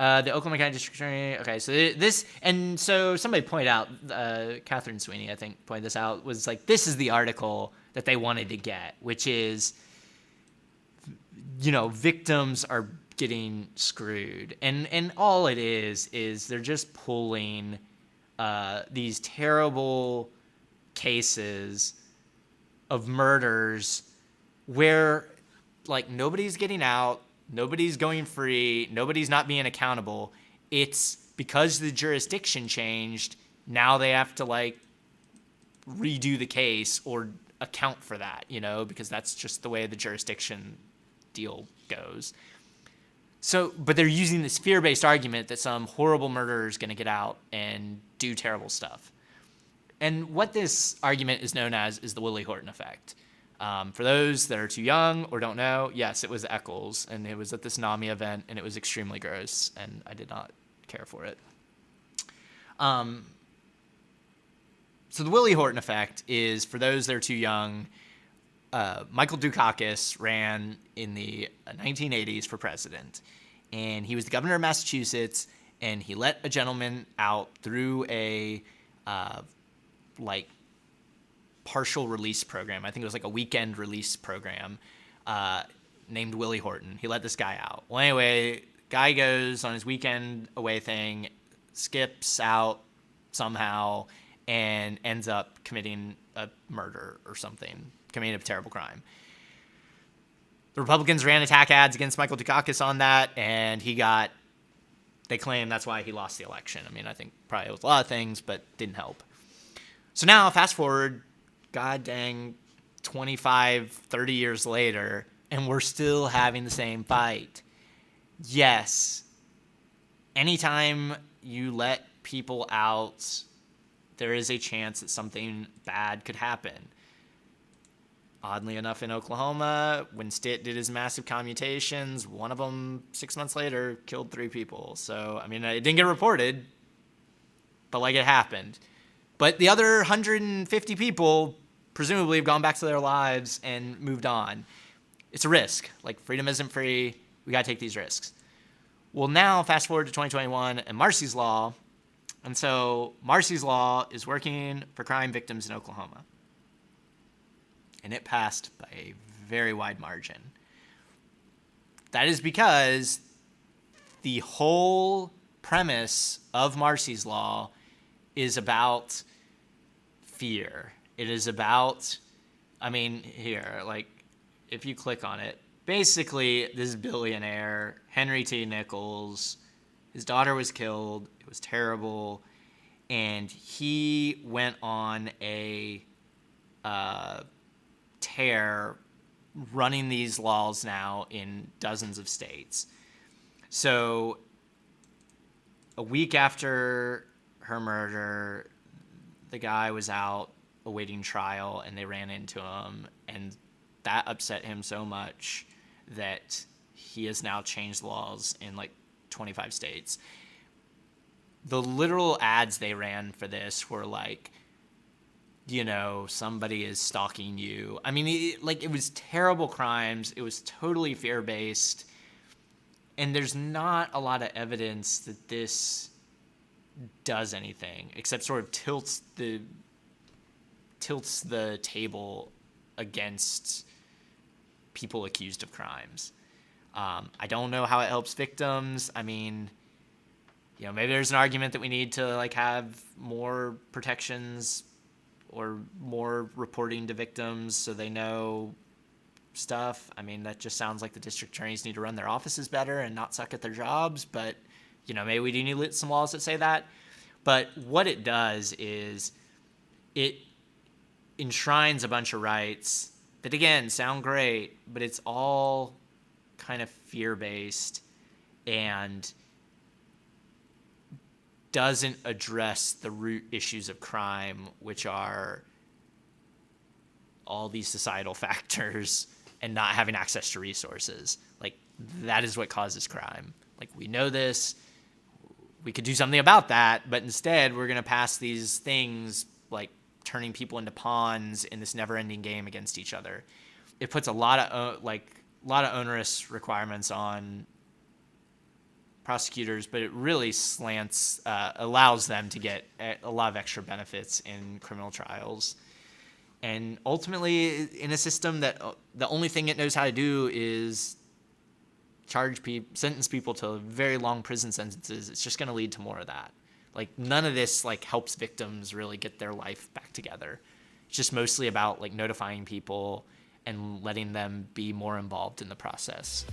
The Oklahoma County District Attorney. Okay, so somebody pointed out, Catherine Sweeney, I think, pointed this out, was like, this is the article that they wanted to get, which is, victims are getting screwed, and all it is they're just pulling these terrible cases of murders where like nobody's getting out, nobody's going free, nobody's not being accountable. It's because the jurisdiction changed, now they have to like redo the case or account for that, because that's just the way the jurisdiction deal goes. So, but they're using this fear-based argument that some horrible murderer is going to get out and do terrible stuff. And what this argument is known as is the Willie Horton effect. For those that are too young or don't know, yes, it was Eccles, and it was at this NAMI event, and it was extremely gross, and I did not care for it. So the Willie Horton effect is, for those that are too young, Michael Dukakis ran in the 1980s for president, and he was the governor of Massachusetts, and he let a gentleman out through a partial release program. I think it was like a weekend release program named Willie Horton. He let this guy out. Well, anyway, guy goes on his weekend away thing, skips out somehow, and ends up committing a murder or something, committing a terrible crime. The Republicans ran attack ads against Michael Dukakis on that, and they claim that's why he lost the election. I mean, I think probably it was a lot of things, but didn't help. So now, fast forward, god dang, 25, 30 years later, and we're still having the same fight. Yes, anytime you let people out, there is a chance that something bad could happen. Oddly enough, in Oklahoma, when Stitt did his massive commutations, one of them 6 months later killed 3 people. So, I mean, it didn't get reported, but like it happened. But the other 150 people presumably have gone back to their lives and moved on. It's a risk. Like, freedom isn't free. We got to take these risks. Well, now, fast forward to 2021 and Marsy's Law. And so Marsy's Law is working for crime victims in Oklahoma. And it passed by a very wide margin. That is because the whole premise of Marsy's Law is about fear. It is about, here, like, if you click on it, basically this billionaire, Henry T. Nichols, his daughter was killed. It was terrible. And he went on a tear running these laws now in dozens of states. So a week after her murder, the guy was out awaiting trial, and they ran into him, and that upset him so much that he has now changed laws in like 25 states. The literal ads they ran for this were like, somebody is stalking you. I mean, it was terrible crimes. It was totally fear-based. And there's not a lot of evidence that this does anything except sort of tilts the table against people accused of crimes. I don't know how it helps victims. I mean, maybe there's an argument that we need to like have more protections or more reporting to victims so they know stuff. I mean, that just sounds like the district attorneys need to run their offices better and not suck at their jobs. But, maybe we do need some laws that say that. But what it does is it enshrines a bunch of rights that, again, sound great, but it's all kind of fear-based and doesn't address the root issues of crime, which are all these societal factors and not having access to resources. Like, that is what causes crime. Like, we know this. We could do something about that, but instead we're going to pass these things like turning people into pawns in this never-ending game against each other. It puts a lot of onerous requirements on prosecutors, but it really allows them to get a lot of extra benefits in criminal trials. And ultimately, in a system that the only thing it knows how to do is sentence people to very long prison sentences, it's just going to lead to more of that. Like, none of this like helps victims really get their life back together. It's just mostly about like notifying people and letting them be more involved in the process.